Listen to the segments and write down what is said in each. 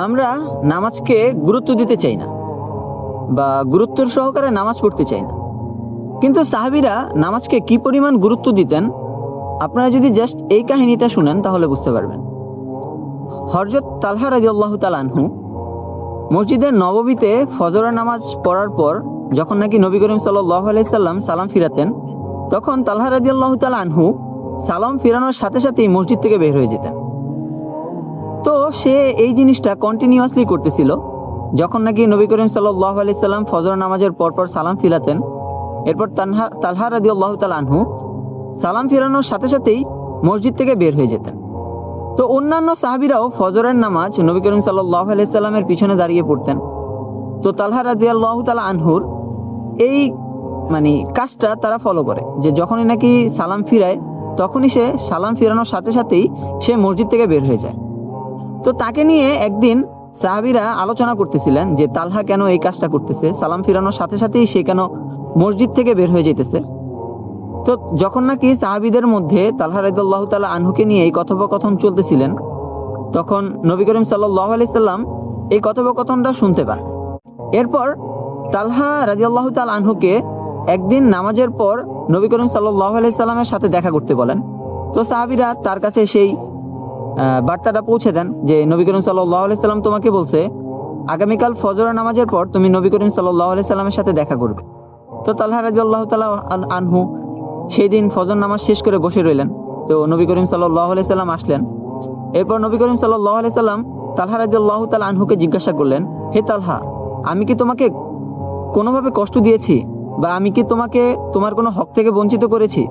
আমরা নামাজকে গুরুত্ব দিতে চাই না বা গুরুত্বের সহকারে নামাজ পড়তে চাই না, কিন্তু সাহাবীরা নামাজকে কি পরিমাণ গুরুত্ব দিতেন আপনারা যদি জাস্ট এই কাহিনীটা শুনেন তাহলে বুঝতে পারবেন। হযরত তালহা রাদিয়াল্লাহু তাআলা আনহু মসজিদে নববীতে ফজরের নামাজ পড়ার পর যখন নাকি নবী করিম সাল্লাল্লাহু আলাইহি সাল্লাম সালাম ফিরাতেন, তখন তালহা রাদিয়াল্লাহু তাআলা আনহু সালাম ফিরানোর সাথে সাথেই মসজিদ থেকে বের হয়ে যেতেন। তো সে এই জিনিসটা কন্টিনিউয়াসলি করতেছিল। যখন নাকি নবী করিম সাল্লাল্লাহু আলাইহি সাল্লাম ফজর নামাজের পরপর সালাম ফিরাতেন, এরপর তালহা রাদিয়াল্লাহু তাআলা আনহু সালাম ফিরানোর সাথে সাথেই মসজিদ থেকে বের হয়ে যেতেন। তো অন্যান্য সাহাবীরাও ফজরের নামাজ নবী করিম সাল্লাল্লাহু আলাইহি সাল্লামের পিছনে দাঁড়িয়ে পড়তেন। তো তালহা রাদিয়াল্লাহু তাআলা আনহুর এই কাজটা তারা ফলো করে যে যখনই নাকি সালাম ফিরায় তখনই সে সালাম ফিরানোর সাথে সাথেই সে মসজিদ থেকে বের হয়ে যায়। তো তাকে নিয়ে একদিন সাহাবীরা আলোচনা করতেছিলেন যে তালহা কেন এই কাজটা করতেছে, সালাম ফিরানোর সাথে সাথেই সে কেন মসজিদ থেকে বের হয়ে যেতেছে। তো যখন নাকি সাহাবীদের মধ্যে তালহা রাদিয়াল্লাহু তাআলা আনহুকে নিয়ে এই কথোপকথন চলতেছিলেন, তখন নবী করিম সাল্লাল্লাহু আলাইহি সাল্লাম এই কথোপকথনটা শুনতে পান। এরপর তালহা রাদিয়াল্লাহু তাআলা আনহুকে একদিন নামাজের পর নবী করিম সাল্লাল্লাহু আলাইহি সাল্লামের সাথে দেখা করতে বলেন। তো সাহাবীরা তার কাছে সেই বার্তাটা পৌঁছে দেন যে নবী করিম সাল্লাল্লাহু আলাইহি সাল্লাম তোমাকে বলছে আগামীকাল ফজরের নামাজের পর তুমি নবী করিম সাল্লাল্লাহু আলাইহি সাল্লামের সাথে দেখা করবে। তো তালহা রাদিয়াল্লাহু তাআলা আনহু সেই দিন ফজর নামাজ শেষ করে বসে রইলেন। তো নবী করিম সাল্লাল্লাহু আলাইহি সাল্লাম আসলেন। এরপর নবী করিম সাল্লাল্লাহু আলাইহি সাল্লাম তালহা রাদিয়াল্লাহু তাআলা আনহুকে জিজ্ঞাসা করলেন, হে তালহা, আমি কি তোমাকে কোনোভাবে কষ্ট দিয়েছি বা আমি কি তোমাকে তোমার কোনো হক থেকে বঞ্চিত করেছি?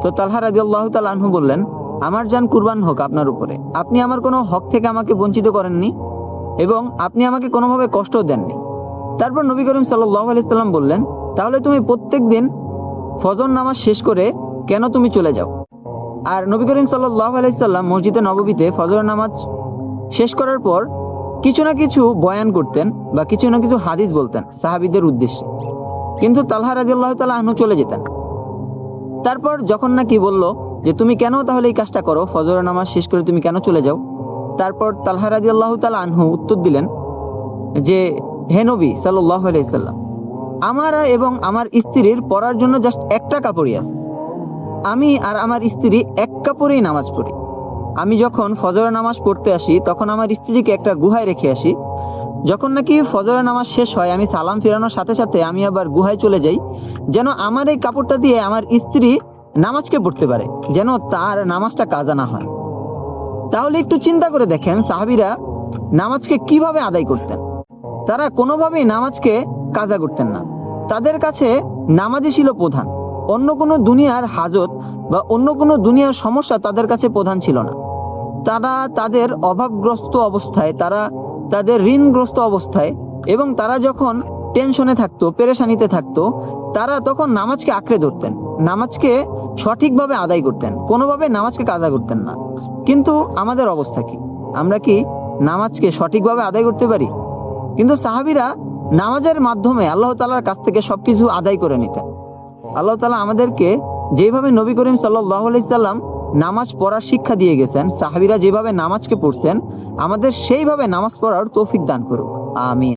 তো তালহা রাদিয়াল্লাহু তাআলা আনহু বললেন, আমার জান কুরবান হোক আপনার উপরে, আপনি আমার কোনো হক থেকে আমাকে বঞ্চিত করেননি এবং আপনি আমাকে কোনোভাবে কষ্টও দেননি। তারপর নবী করিম সাল্লাল্লাহু আলাইহি সাল্লাম বললেন, তাহলে তুমি প্রত্যেক দিন ফজর নামাজ শেষ করে কেন তুমি চলে যাও? আর নবী করিম সাল্লাল্লাহু আলাইহি সাল্লাম মসজিদে নববীতে ফজর নামাজ শেষ করার পর কিছু না কিছু বয়ান করতেন বা কিছু না কিছু হাদিস বলতেন সাহাবীদের উদ্দেশ্যে, কিন্তু তালহা রাদিয়াল্লাহু তাআলা আনহু চলে যেতেন। তারপর যখন নাকি বলল যে তুমি কেন তাহলে এই কাজটা করো, ফজরের নামাজ শেষ করে তুমি কেন চলে যাও? তারপর তালহা রাদিয়াল্লাহু তাআলা আনহু উত্তর দিলেন যে হে নবী সাল্লাল্লাহু আলাইহি সাল্লাম, আমার এবং আমার স্ত্রীর পরার জন্য জাস্ট একটা কাপড়ই আছে। আমি আর আমার স্ত্রী এক কাপড়েই নামাজ পড়ি। আমি যখন ফজরের নামাজ পড়তে আসি তখন আমার স্ত্রীকে একটা গুহায় রেখে আসি। যখন নাকি ফজরের নামাজ শেষ হয় আমি সালাম ফেরানোর সাথে সাথে আমি আবার গুহায় চলে যাই, যেন আমার এই কাপড়টা দিয়ে আমার স্ত্রী নামাজকে পড়তে পারে, যেন তার নামাজটা কাজা না হয়। তাহলে একটু চিন্তা করে দেখেন সাহাবীরা নামাজকে কিভাবে আদায় করতেন। তারা কোনোভাবেই নামাজকে কাজা করতেন না। তাদের কাছে নামাজই ছিল প্রধান, অন্য কোনো দুনিয়ার হাজত বা অন্য কোনো দুনিয়ার সমস্যা তাদের কাছে প্রধান ছিল না। তারা তাদের অভাবগ্রস্ত অবস্থায়, তারা তাদের ঋণগ্রস্ত অবস্থায় এবং তারা যখন টেনশনে থাকতো, পেরেশানিতে থাকতো, তারা তখন নামাজকে আঁকড়ে ধরতেন, নামাজকে সঠিকভাবে আদায় করতেন, কোনোভাবে নামাজকে কাজা করতেন না। কিন্তু আমাদের অবস্থা কি? আমরা কি নামাজকে সঠিকভাবে আদায় করতে পারি? কিন্তু সাহাবীরা নামাজের মাধ্যমে আল্লাহ তাআলার কাছ থেকে সবকিছু আদায় করে নিতেন। আল্লাহ তাআলা আমাদেরকে যেভাবে নবী করিম সাল্লাল্লাহু আলাইহি সাল্লাম নামাজ পড়ার শিক্ষা দিয়ে গেছেন, সাহাবীরা যেভাবে নামাজকে পড়ছেন, আমাদের সেইভাবে নামাজ পড়ার তৌফিক দান করুন। আমিন।